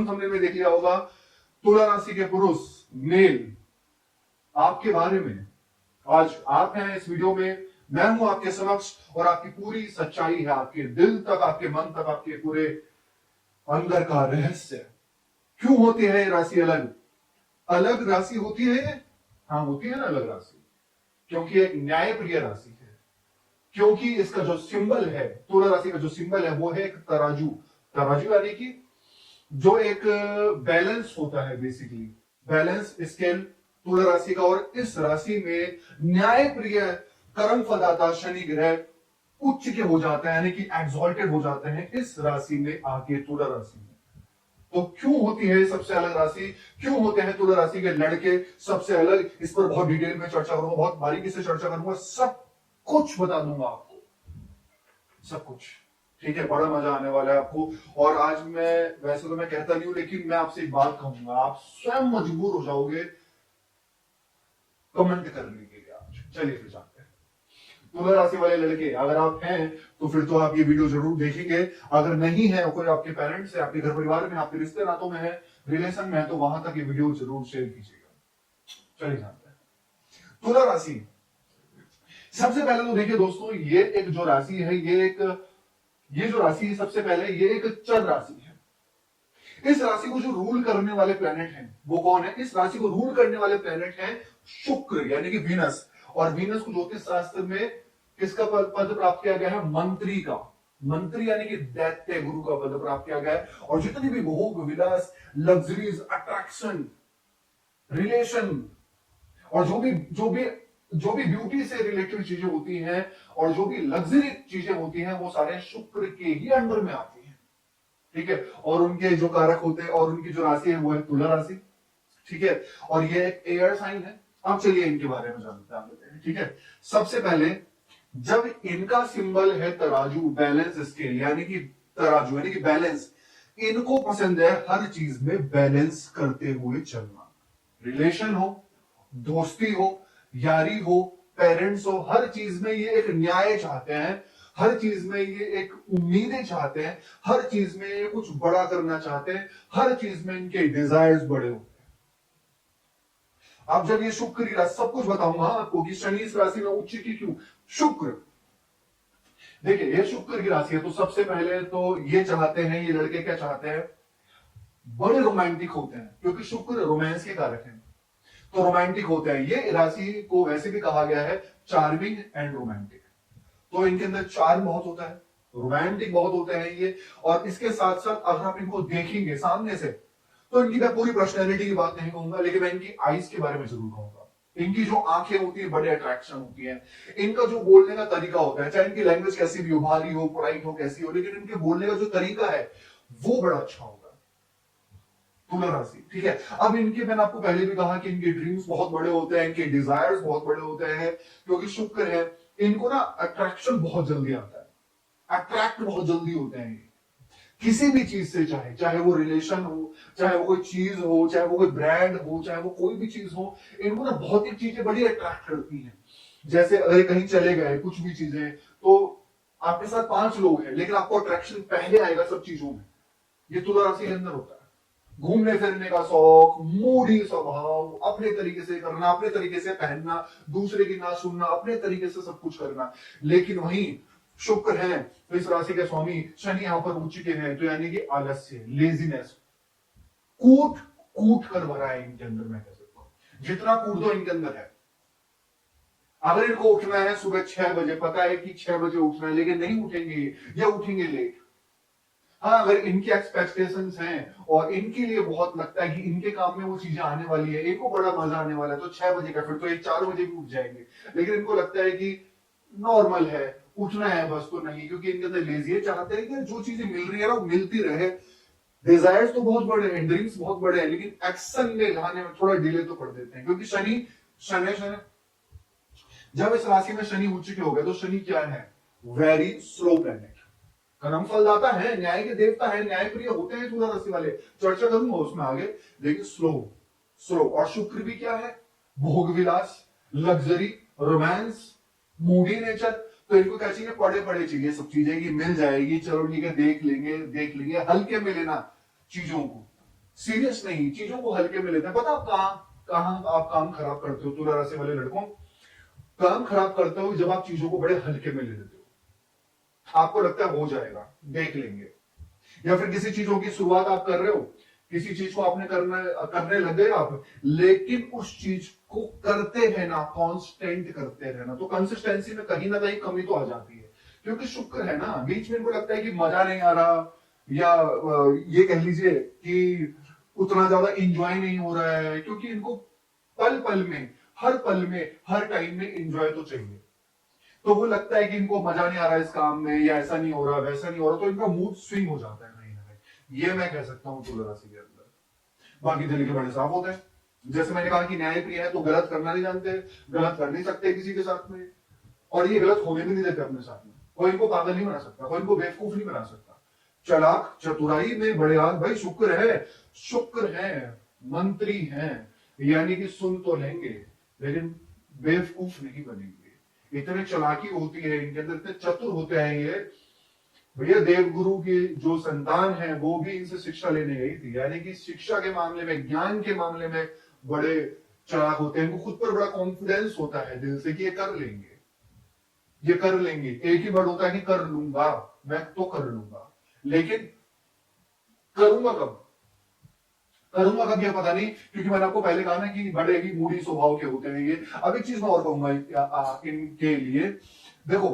हमने में देख लिया होगा तुला राशि के पुरुष मेल आपके बारे में। आज आप हैं इस वीडियो में, मैं हूं आपके समक्ष और आपकी पूरी सच्चाई है, आपके दिल तक, आपके मन तक, आपके पूरे अंदर का रहस्य। क्यों होती है ये राशि अलग? अलग राशि होती है, हाँ होती है ना अलग राशि, क्योंकि एक न्यायप्रिय राशि है। क्योंकि इसका जो सिंबल है, तुला राशि का जो सिंबल है वो है एक तराजू। तराजू यानी कि जो एक बैलेंस होता है, बेसिकली बैलेंस स्केल तुला राशि का। और इस राशि में न्यायप्रिय कर्म फलदाता शनि ग्रह उच्च के हो जाते हैं, यानी कि एक्सॉल्टेड हो जाते हैं इस राशि में आके, तुला राशि में। तो क्यों होती है सबसे अलग राशि, क्यों होते हैं तुला राशि के लड़के सबसे अलग, इस पर बहुत डिटेल में चर्चा करूंगा, बहुत बारीकी से चर्चा करूंगा, सब कुछ बता दूंगा आपको, सब कुछ। ठीक है, बड़ा मजा आने वाला है आपको। और आज मैं, वैसे तो मैं कहता नहीं हूं, लेकिन मैं आपसे एक बात कहूंगा, आप स्वयं मजबूर हो जाओगे कमेंट करने के लिए आज। चलिए फिर जानते हैं। तुला राशि वाले लड़के अगर आप हैं तो फिर तो आप ये वीडियो जरूर देखेंगे। अगर नहीं है, कोई आपके पेरेंट्स है, आपके घर परिवार में, आपके रिश्ते नातों में है, रिलेशन में है, तो वहां तक ये वीडियो जरूर शेयर कीजिएगा। चलिए जानते हैं तुला राशि। सबसे पहले तो देखिए दोस्तों, ये एक जो राशि है, ये जो राशि है, सबसे पहले ये एक चर राशि है। इस राशि को जो रूल करने वाले प्लेनेट हैं वो कौन है? इस राशि को रूल करने वाले प्लेनेट हैं शुक्र, यानी कि वीनस। और वीनस को ज्योतिष शास्त्र में किसका पद प्राप्त किया गया है? मंत्री का। मंत्री यानी कि दैत्य गुरु का पद प्राप्त किया गया है। और जितनी भी भोग विलास, लग्जरीज, अट्रैक्शन, रिलेशन और जो भी ब्यूटी से रिलेटेड चीजें होती हैं और जो भी लग्जरी चीजें होती हैं, वो सारे शुक्र के ही अंडर में आती हैं। ठीक है, और उनके जो कारक होते हैं और उनकी जो राशि है वो है तुला राशि। ठीक है, और ये एक एयर साइन है। अब चलिए इनके बारे में जानते हैं। ठीक है, सबसे पहले जब इनका सिंबल है तराजू, बैलेंस स्केल, यानी कि तराजू यानी कि बैलेंस, इनको पसंद है हर चीज में बैलेंस करते हुए चलना। रिलेशन हो, दोस्ती हो, यारी हो, पेरेंट्स हो, हर चीज में ये एक न्याय चाहते हैं, हर चीज में ये एक उम्मीदें चाहते हैं, हर चीज में ये कुछ बड़ा करना चाहते हैं, हर चीज में इनके डिजायर्स बड़े होते हैं। अब जब ये शुक्र की राशि, सब कुछ बताऊंगा आपको कि शनि इस राशि में उच्च की क्यों। शुक्र, देखिए ये शुक्र की राशि है, तो सबसे पहले तो ये चाहते हैं, ये लड़के क्या चाहते हैं? बड़े रोमांटिक होते हैं, क्योंकि शुक्र रोमांस के कारक है, तो रोमांटिक होते हैं। ये राशि को वैसे भी कहा गया है चार्मिंग एंड रोमांटिक, तो इनके अंदर चार्म बहुत होता है, रोमांटिक बहुत होते हैं ये। और इसके साथ साथ अगर आप इनको देखेंगे सामने से, तो इनकी मैं पूरी पर्सनैलिटी की बात नहीं कहूंगा, लेकिन मैं इनकी आईज के बारे में जरूर कहूंगा। इनकी जो आंखें होती है बड़े अट्रैक्शन होती है, इनका जो बोलने का तरीका होता है, चाहे इनकी लैंग्वेज कैसी भी हो, भारी हो, पोलाइट हो, कैसी हो, लेकिन इनके बोलने का जो तरीका है वो बड़ा अच्छा होगा। तुला राशि, ठीक है। अब इनके, मैंने आपको पहले भी कहा कि इनके ड्रीम्स बहुत बड़े होते हैं, इनके डिजायर्स बहुत बड़े होते हैं, क्योंकि शुक्र है। इनको ना अट्रैक्शन बहुत जल्दी आता है, अट्रैक्ट बहुत जल्दी होते हैं किसी भी चीज से, चाहे वो रिलेशन हो, चाहे वो कोई चीज हो, चाहे वो कोई ब्रांड हो, चाहे वो कोई भी चीज हो, इनको ना भौतिक चीजें बड़ी अट्रैक्ट करती हैं। जैसे अगर कहीं चले गए, कुछ भी चीजें, तो आपके साथ 5 लोग हैं, लेकिन आपको अट्रैक्शन पहले आएगा सब चीजों में। ये तुला राशि के अंदर होता है। घूमने फिरने का शौक, मूडी स्वभाव, अपने तरीके से करना, अपने तरीके से पहनना, दूसरे की ना सुनना, अपने तरीके से सब कुछ करना। लेकिन वहीं शुक्र है, तो इस राशि के स्वामी शनि यहां पर उच्च के हैं, तो यानी कि आलस्य, लेजीनेस, कूट कूट कर भरा है इनके अंदर। मैं कह सकता हूं जितना कूट दो इनके अंदर है। अगर इनको उठना है सुबह 6 बजे, पता है कि 6 बजे उठना है, लेकिन नहीं उठेंगे या उठेंगे लेट। हाँ, अगर इनकी एक्सपेक्टेशंस हैं और इनके लिए बहुत लगता है कि इनके काम में वो चीजें आने वाली है, इनको बड़ा मजा आने वाला है, तो 6 बजे का, फिर तो ये 4 बजे भी उठ जाएंगे। लेकिन इनको लगता है कि नॉर्मल है, उठना है बस, तो नहीं, क्योंकि इनके अंदर लेजी है, चाहते हैं कि जो चीजें मिल रही है ना वो मिलती रहे। डिजायर्स तो बहुत बड़े हैं, ड्रीम्स बहुत बड़े हैं, लेकिन एक्शन में लाने में थोड़ा डिले तो कर देते हैं, क्योंकि शनि शनि जब इस राशि में शनि उच्च के हो गए, तो शनि क्या है? वेरी स्लो प्लैनेट, कर्म फलदाता है, न्याय के देवता है, न्यायप्रिय होते हैं तुला राशि वाले, चर्चा करूंगा उसमें आगे, लेकिन स्लो। और शुक्र भी क्या है? भोग विलास, लग्जरी, रोमांस, मूडी नेचर। तो इनको क्या चाहिए? पड़े पड़े चाहिए सब चीजें, कि मिल जाएगी, चलो ठीक है, देख लेंगे, हल्के में लेना चीजों को। सीरियस नहीं, चीजों को हल्के में लेते हैं। पता आप कहां कहां आप काम खराब करते हो तुला राशि वाले लड़कों? काम खराब करते हो जब आप चीजों को बड़े हल्के में ले लेते हो। आपको लगता है हो जाएगा, देख लेंगे, या फिर किसी चीजों की शुरुआत आप कर रहे हो, किसी चीज को आपने करने लग गए आप, लेकिन उस चीज को करते रहना, कांस्टेंट करते रहना, तो कंसिस्टेंसी में कहीं ना कहीं कमी तो आ जाती है। क्योंकि शुक्र है ना, बीच में इनको लगता है कि मजा नहीं आ रहा, या ये कह लीजिए कि उतना ज्यादा इंजॉय नहीं हो रहा है, क्योंकि इनको पल पल में, हर पल में, हर टाइम में इंजॉय तो चाहिए। तो वो लगता है कि इनको मजा नहीं आ रहा है इस काम में, या ऐसा नहीं हो रहा, वैसा नहीं हो रहा, तो इनका मूड स्विंग हो जाता है कहीं ना कहीं। ये मैं कह सकता हूँ तुला राशि के अंदर। बाकी दिल के बड़े साफ होते हैं। जैसे मैंने कहा कि न्याय प्रिय है, तो गलत करना नहीं जानते, गलत कर नहीं सकते किसी के साथ में, और ये गलत होने भी नहीं देते अपने साथ में। कोई इनको पागल नहीं बना सकता, कोई इनको बेवकूफ नहीं बना सकता। चालाक चतुराई में बड़े हाथ, भाई शुक्र है, शुक्र है, मंत्री हैं, यानी कि सुन तो लेंगे लेकिन बेवकूफ नहीं बनेंगे। इतने चालाकी होती है इनके अंदर, इतने चतुर होते हैं ये। भैया देवगुरु की जो संतान है वो भी इनसे शिक्षा लेने गई थी, यानी कि शिक्षा के मामले में, ज्ञान के मामले में बड़े चालाक होते हैं। इनको खुद पर बड़ा कॉन्फिडेंस होता है दिल से कि ये कर लेंगे, ये कर लेंगे। एक ही वर्ड होता है कि कर लूंगा, मैं तो कर लूंगा, लेकिन करूंगा कब, करूंगा कब ये पता नहीं। क्योंकि मैंने आपको पहले कहा ना कि बड़े ही मूडी स्वभाव के होते हैं ये। अब एक चीज मैं और कहूंगा इनके लिए, देखो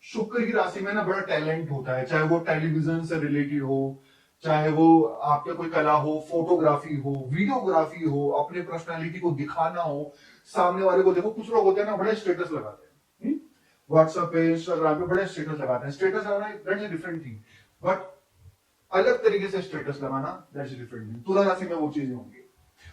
शुक्र की राशि में ना बड़ा टैलेंट होता है, चाहे वो टेलीविजन से रिलेटेड हो, चाहे वो आपके कोई कला हो, फोटोग्राफी हो, वीडियोग्राफी हो, अपने पर्सनालिटी को दिखाना हो सामने वाले को। देखो कुछ लोग होते हैं ना, बड़े स्टेटस लगाते हैं व्हाट्सएप पे, इंस्टाग्राम पे, बड़े स्टेटस लगाते हैं। स्टेटस लगाना that's a different thing, but अलग तरीके से स्टेटस लगाना दैट्स अ डिफरेंट थिंग। तुला राशि में वो चीजें होंगी,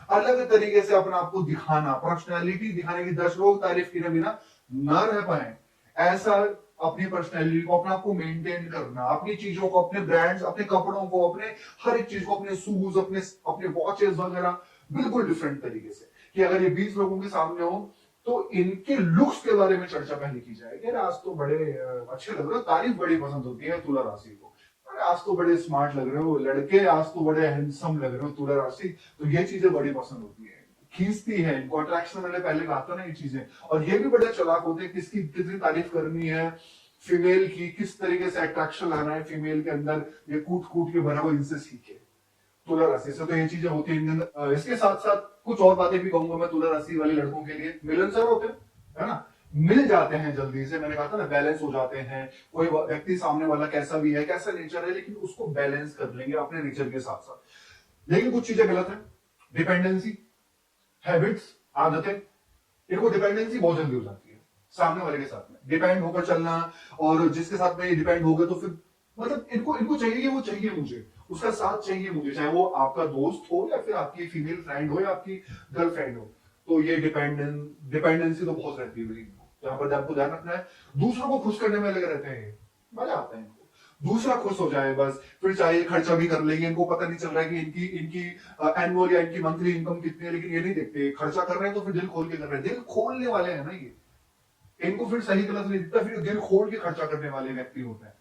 अलग तरीके से अपने आप को दिखाना, पर्सनैलिटी दिखाने की, 10 लोग तारीफ किए बिना ना रह पाए, ऐसा अपनी पर्सनैलिटी को, अपने आप को मेंटेन करना, अपनी चीजों को, अपने ब्रांड्स, अपने कपड़ों को, अपने हर एक चीज को, अपने शूज, अपने अपने वॉचेस वगैरह, बिल्कुल डिफरेंट तरीके से। कि अगर ये 20 लोगों के सामने हो तो इनके लुक्स के बारे में चर्चा पहले की जाएगी। अरे आज तो बड़े अच्छे लग रहे हो, तारीफ बड़ी पसंद होती है तुला राशि को। अरे आज तो बड़े स्मार्ट लग रहे हो लड़के, आज तो बड़े हैंडसम लग रहे हो तुला राशि। तो ये चीजें बड़ी पसंद होती है, खींचती है इनको, अट्रैक्शन। मैंने पहले कहा था ना ये चीजें। और ये भी बड़े चालाक होते हैं, किसकी कितनी तारीफ करनी है फीमेल की, किस तरीके से अट्रैक्शन लाना है फीमेल के अंदर, ये कूट कूट के भरा हुआ इनसे सीखे तुला राशि से। तो ये चीजें होती है इनके अंदर। इसके साथ साथ कुछ और बातें भी कहूंगा मैं तुला राशि वाले लड़कों के लिए। मिलनसार होते हैं, है ना, मिल जाते हैं जल्दी से। मैंने कहा था ना, बैलेंस हो जाते हैं। कोई व्यक्ति सामने वाला कैसा भी है, कैसा नेचर है, लेकिन उसको बैलेंस कर लेंगे अपने नेचर के साथ साथ। लेकिन कुछ चीजें गलत है, डिपेंडेंसी, हैबिट्स, आदतें, इनको डिपेंडेंसी बहुत जल्दी हो जाती है सामने वाले के साथ में, डिपेंड होकर चलना। और जिसके साथ में डिपेंड हो गए तो फिर मतलब इनको इनको चाहिए, वो चाहिए मुझे, उसका साथ चाहिए मुझे, चाहे वो आपका दोस्त हो या फिर आपकी फीमेल फ्रेंड हो या आपकी गर्लफ्रेंड हो। तो ये डिपेंडेंसी तो बहुत रहती है भाई। यहाँ पर आपको ध्यान रखना है, दूसरों को खुश करने में लगे रहते हैं, मजा आता है इनको, दूसरा खुश हो जाए बस। फिर चाहे खर्चा भी कर लेंगे, इनको पता नहीं चल रहा है कि इनकी इनकी एनुअल या इनकी मंथली इनकम कितनी है, लेकिन ये नहीं देखते खर्चा कर रहे हैं तो फिर दिल खोल के कर रहे हैं। दिल खोलने वाले हैं ना ये, इनको फिर सही गलत नहीं दिखता, फिर दिल खोल के खर्चा करने वाले व्यक्ति होते हैं,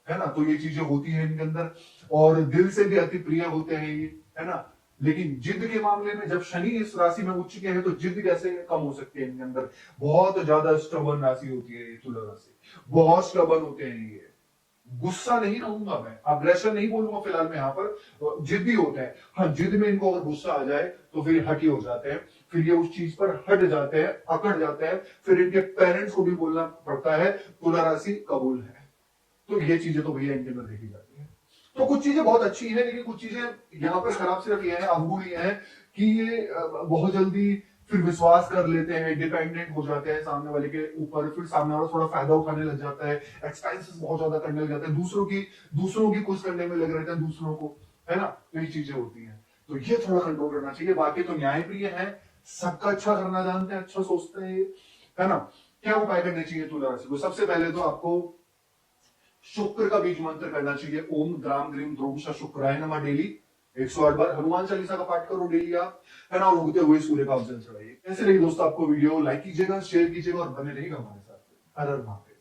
है ना। तो ये चीजें होती है इनके अंदर, और दिल से भी अति प्रिय होते हैं ये, है ना। लेकिन जिद के मामले में जब शनि इस राशि में उच्च के है तो जिद कैसे कम हो सकती है इनके अंदर। बहुत ज्यादा स्टबर्न राशि होती है ये तुला राशि, बहुत स्टबर्न होते हैं ये। गुस्सा नहीं कहूंगा मैं, अग्रेशन नहीं बोलूंगा फिलहाल में, यहाँ पर जिद्दी होते हैं। हाँ, जिद में इनको अगर गुस्सा आ जाए तो फिर हटी हो जाते हैं, फिर ये उस चीज पर हट जाते हैं, अकड़ जाते हैं। फिर इनके पेरेंट्स को भी बोलना पड़ता है तुला राशि कबूल है। तो ये चीजें तो भैया इनके अंदर देखी जाती है। तो कुछ चीजें बहुत अच्छी हैं, लेकिन कुछ चीजें यहाँ पर खराब सिर्फ ये है, अवगुण ये है कि ये बहुत जल्दी फिर विश्वास कर लेते हैं, डिपेंडेंट हो जाते हैं सामने वाले के ऊपर। फिर सामने वाला थोड़ा फायदा उठाने लग जाता है, एक्सपेंसेस बहुत ज्यादा करने लग जाते हैं, दूसरों की खुश करने में लगे रहते हैं दूसरों को, है ना। तो ये चीजें होती हैं, तो ये थोड़ा कंट्रोल करना चाहिए। बाकी तो न्यायप्रिय है, सबका अच्छा करना जानते हैं, अच्छा सोचते हैं, है ना। क्या उपाय करने चाहिए तुला राशि को? सबसे पहले तो आपको शुक्र का बीज मंत्र करना चाहिए, ओम द्राम द्रीम ध्रुव शुक्राय नमः। डेली 108 बार हनुमान चालीसा का पाठ करो डेली आप, है ना। और उगते हुए सूर्य का जल चढ़ाइए। ऐसे रही दोस्तों, आपको वीडियो लाइक कीजिएगा, शेयर कीजिएगा और बने रहिएगा हमारे साथ। हर हर महादेव।